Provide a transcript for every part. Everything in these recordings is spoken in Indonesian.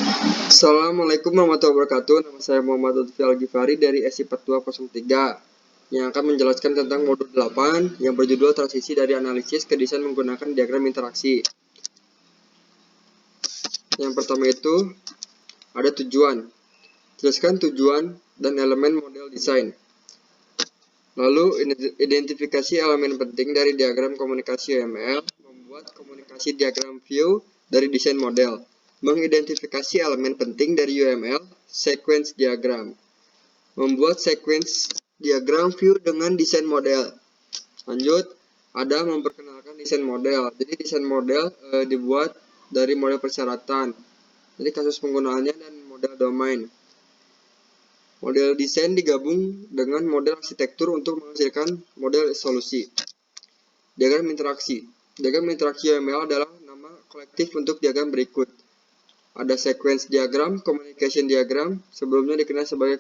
Assalamualaikum warahmatullahi wabarakatuh. Nama saya Muhammad Lutfi Al-Ghifari dari SI 4203 yang akan menjelaskan tentang modul 8 yang berjudul transisi dari analisis ke desain menggunakan diagram interaksi. Yang pertama itu ada tujuan. Jelaskan tujuan dan elemen model desain. Lalu identifikasi elemen penting dari diagram komunikasi UML, membuat komunikasi diagram view dari desain model. Mengidentifikasi elemen penting dari UML, sequence diagram. Membuat sequence diagram view dengan desain model. Lanjut, ada memperkenalkan desain model. Jadi desain model dibuat dari model persyaratan. Jadi kasus penggunaannya dan model domain. Model desain digabung dengan model arsitektur untuk menghasilkan model solusi. Diagram interaksi. Diagram interaksi UML adalah nama kolektif untuk diagram berikut. Ada sequence diagram, communication diagram, sebelumnya dikenal sebagai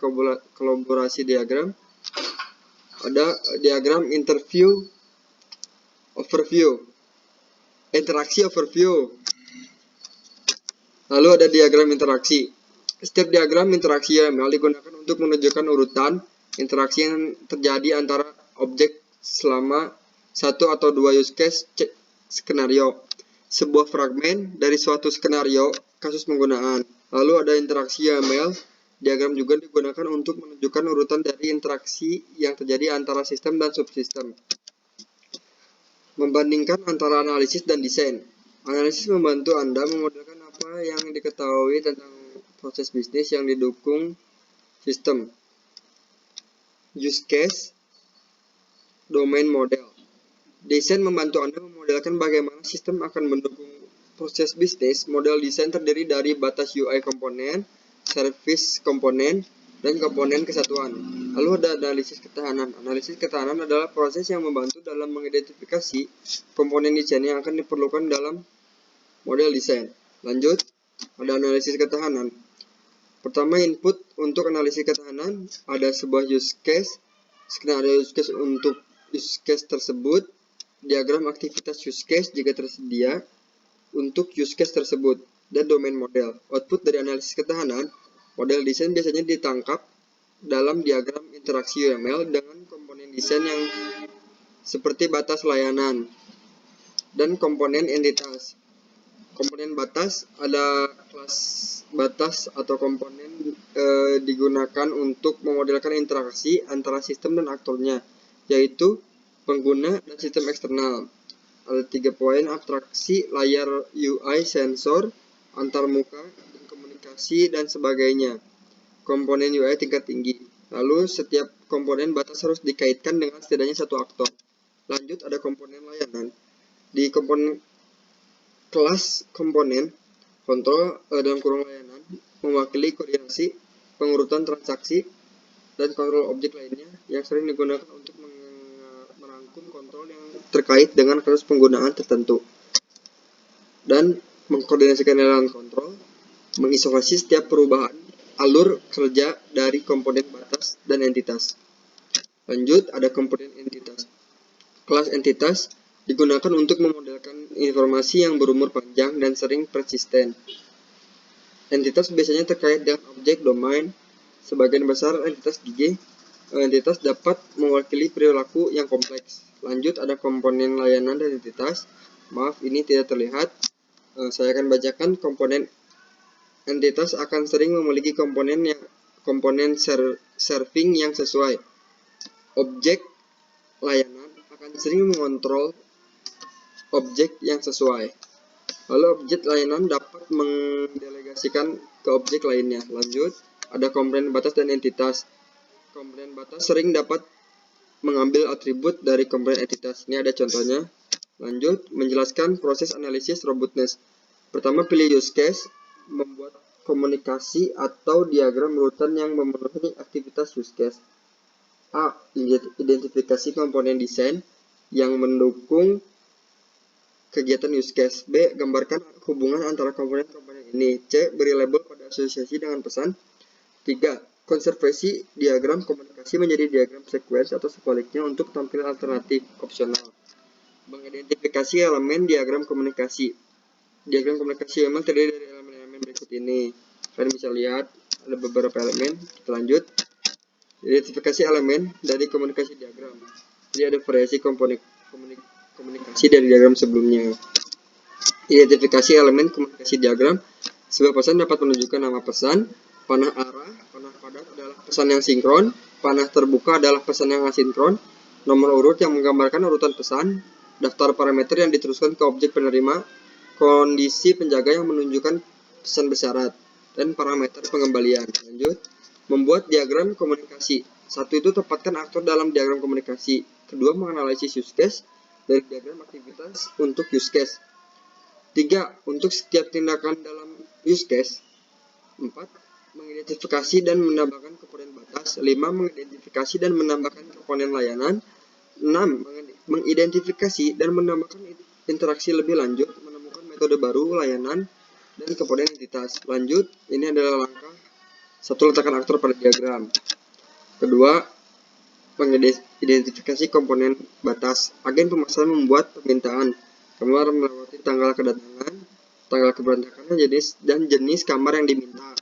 kolaborasi diagram. Ada diagram interview, overview, interaksi overview. Lalu ada diagram interaksi. Setiap diagram interaksi UML digunakan untuk menunjukkan urutan interaksi yang terjadi antara objek selama satu atau dua use case skenario. Sebuah fragmen dari suatu skenario kasus penggunaan. Lalu ada interaksi UML. Diagram juga digunakan untuk menunjukkan urutan dari interaksi yang terjadi antara sistem dan subsistem. Membandingkan antara analisis dan desain. Analisis membantu Anda memodelkan apa yang diketahui tentang proses bisnis yang didukung sistem. Use case, domain model. Desain membantu Anda memodelkan bagaimana sistem akan mendukung proses bisnis. Model desain terdiri dari batas UI komponen, service komponen, dan komponen kesatuan. Lalu ada analisis ketahanan. Analisis ketahanan adalah proses yang membantu dalam mengidentifikasi komponen desain yang akan diperlukan dalam model desain. Lanjut, ada analisis ketahanan. Pertama, input untuk analisis ketahanan. Ada sebuah use case, skenario use case untuk use case tersebut, diagram aktivitas use case jika tersedia untuk use case tersebut, dan domain model. Output dari analisis ketahanan, model desain biasanya ditangkap dalam diagram interaksi UML dengan komponen desain yang seperti batas layanan dan komponen entitas. Komponen batas, ada kelas batas atau komponen digunakan untuk memodelkan interaksi antara sistem dan aktornya, yaitu pengguna dan sistem eksternal. Ada 3 poin: abstraksi, layar UI, sensor, antar muka, dan komunikasi, dan sebagainya. Komponen UI tingkat tinggi. Lalu setiap komponen batas harus dikaitkan dengan setidaknya satu aktor. Lanjut, ada komponen layanan. Di komponen kelas komponen kontrol dalam kurung layanan mewakili koordinasi, pengurutan transaksi, dan kontrol objek lainnya yang sering digunakan untuk merangkum kontrol yang terkait dengan kasus penggunaan tertentu dan mengkoordinasikan elemen kontrol, mengisolasi setiap perubahan alur kerja dari komponen batas dan entitas. Lanjut, ada komponen entitas. Kelas entitas digunakan untuk memodelkan informasi yang berumur panjang dan sering persisten. Entitas biasanya terkait dengan objek domain. Sebagian besar entitas entitas dapat mewakili perilaku yang kompleks. Lanjut, ada komponen layanan dan entitas. Maaf, ini tidak terlihat. Saya akan bacakan. Komponen entitas akan sering memiliki komponen serving yang sesuai. Objek layanan akan sering mengontrol objek yang sesuai. Lalu objek layanan dapat mendelegasikan ke objek lainnya. Lanjut, ada komponen batas dan entitas. Komponen batas sering dapat mengambil atribut dari komponen entitas. Ini ada contohnya. Lanjut, menjelaskan proses analisis robustness. Pertama, pilih use case, membuat komunikasi atau diagram urutan yang memenuhi aktivitas use case. A. Identifikasi komponen desain yang mendukung kegiatan use case. B. Gambarkan hubungan antara komponen-komponen ini. C. Beri label pada asosiasi dengan pesan. 3. Konversi diagram komunikasi menjadi diagram sequence atau sebaliknya untuk tampilan alternatif opsional. Mengidentifikasi elemen diagram komunikasi. Diagram komunikasi memang terdiri dari elemen-elemen berikut ini. Kalian bisa lihat ada beberapa elemen. Kita lanjut. Identifikasi elemen dari komunikasi diagram. Jadi ada variasi komunikasi dari diagram sebelumnya. Identifikasi elemen komunikasi diagram. Sebuah pesan dapat menunjukkan nama pesan. Panah arah, panah padat adalah pesan yang sinkron. Panah terbuka adalah pesan yang asinkron. Nomor urut yang menggambarkan urutan pesan. Daftar parameter yang diteruskan ke objek penerima. Kondisi penjaga yang menunjukkan pesan bersyarat. Dan parameter pengembalian. Lanjut. Membuat diagram komunikasi. Satu itu tempatkan aktor dalam diagram komunikasi. Kedua, menganalisis use case dari diagram aktivitas untuk use case. 3. Untuk setiap tindakan dalam use case. 4. Mengidentifikasi dan menambahkan komponen batas. 5. Mengidentifikasi dan menambahkan komponen layanan. 6. Mengidentifikasi dan menambahkan interaksi lebih lanjut, menemukan metode baru, layanan, dan komponen entitas. Lanjut, ini adalah langkah 1. Letakkan aktor pada diagram. Kedua, mengidentifikasi komponen batas. Agen pemasaran membuat permintaan. Kamar melewati tanggal kedatangan, tanggal keberangkatan, dan jenis kamar yang diminta.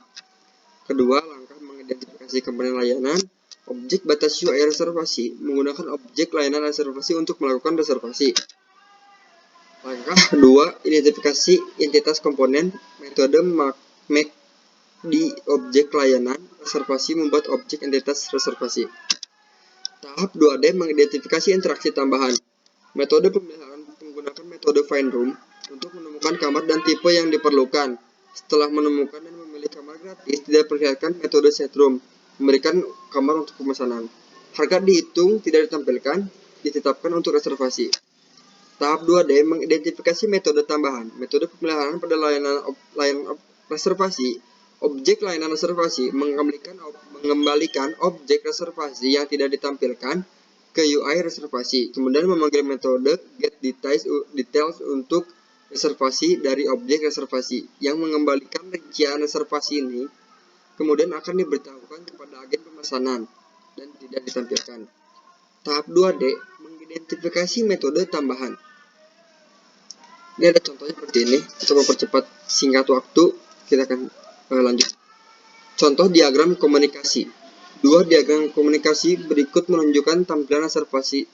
Kedua, langkah mengidentifikasi komponen layanan. Objek batas UI reservasi. Menggunakan objek layanan reservasi untuk melakukan reservasi. Langkah kedua, identifikasi entitas komponen. Metode make di objek layanan reservasi membuat objek entitas reservasi. Tahap 2D, mengidentifikasi interaksi tambahan. Metode pemeliharaan menggunakan metode find room untuk menemukan kamar dan tipe yang diperlukan. Setelah menemukan dan memilih kamar gratis, tidak diperlihatkan metode set room, memberikan kamar untuk pemesanan. Harga dihitung, tidak ditampilkan, ditetapkan untuk reservasi. Tahap 2D, mengidentifikasi metode tambahan. Metode pemeliharaan pada layanan reservasi. Objek layanan reservasi mengembalikan objek reservasi yang tidak ditampilkan ke UI reservasi, kemudian memanggil metode get details untuk reservasi dari objek reservasi yang mengembalikan rincian reservasi ini, kemudian akan diberitahukan kepada agen pemesanan dan tidak ditampilkan. Tahap 2D, mengidentifikasi metode tambahan. Ini ada contohnya seperti ini. Untuk mempercepat singkat waktu, kita akan lanjut. Contoh diagram komunikasi. Dua diagram komunikasi berikut menunjukkan tampilan reservasi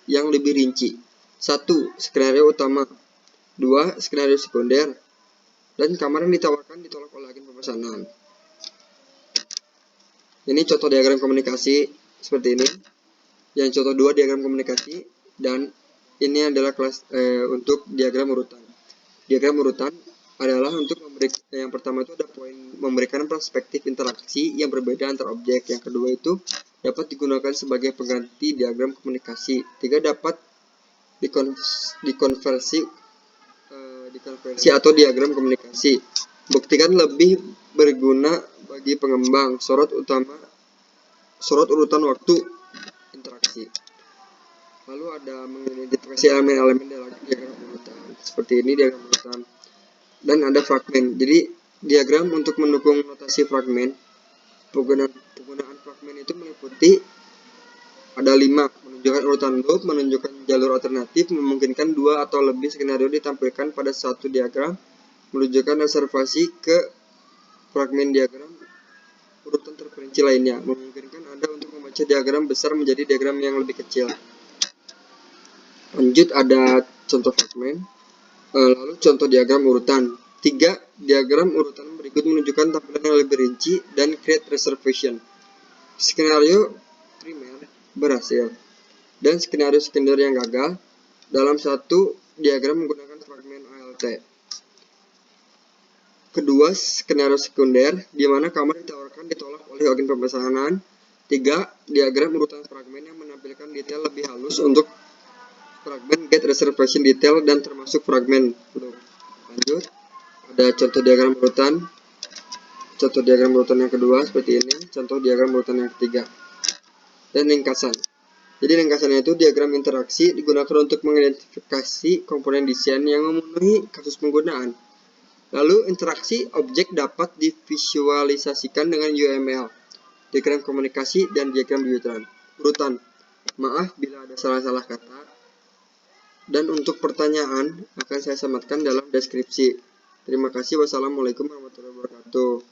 yang lebih rinci. 1. Skenario utama. 2. Skenario sekunder. Dan kamar yang ditawarkan ditolak oleh agen pemesanan. Ini contoh diagram komunikasi seperti ini. Yang contoh 2 diagram komunikasi. Dan ini adalah kelas untuk diagram urutan. Diagram urutan adalah untuk yang pertama itu ada poin memberikan perspektif interaksi yang berbeda antar objek. Yang kedua itu dapat digunakan sebagai pengganti diagram komunikasi. 3. Dapat dikonversi atau diagram komunikasi. Buktikan lebih berguna bagi pengembang. Sorot urutan waktu interaksi. Lalu ada mengidentifikasi elemen-elemen dalam diagram urutan. Seperti ini diagram urutan. Dan ada fragmen. Jadi diagram untuk mendukung notasi fragmen. Penggunaan fragmen itu meliputi ada 5. Menunjukkan urutan loop, menunjukkan jalur alternatif, memungkinkan 2 atau lebih skenario ditampilkan pada satu diagram, menunjukkan reservasi ke fragmen diagram urutan terperinci lainnya, memungkinkan Anda untuk membaca diagram besar menjadi diagram yang lebih kecil. Lanjut ada contoh fragmen. Lalu contoh diagram urutan. 3. Diagram urutan berikut menunjukkan tampilan yang lebih rinci dan create reservation. Skenario primer berhasil dan skenario sekunder yang gagal dalam satu diagram menggunakan fragmen ALT. Kedua, skenario sekunder di mana kamar ditawarkan ditolak oleh agen pemesanan. 3. Diagram urutan fragmen yang menampilkan detail lebih halus untuk fragmen get reservation detail dan termasuk fragmen loop. Lanjut, ada contoh diagram urutan. Contoh diagram urutan yang kedua seperti ini. Contoh diagram urutan yang ketiga. Dan ringkasan. Jadi ringkasannya itu diagram interaksi digunakan untuk mengidentifikasi komponen desain yang memenuhi kasus penggunaan. Lalu interaksi objek dapat divisualisasikan dengan UML, diagram komunikasi, dan diagram urutan. Maaf bila ada salah-salah kata. Dan untuk pertanyaan akan saya sematkan dalam deskripsi. Terima kasih. Wassalamualaikum warahmatullahi wabarakatuh.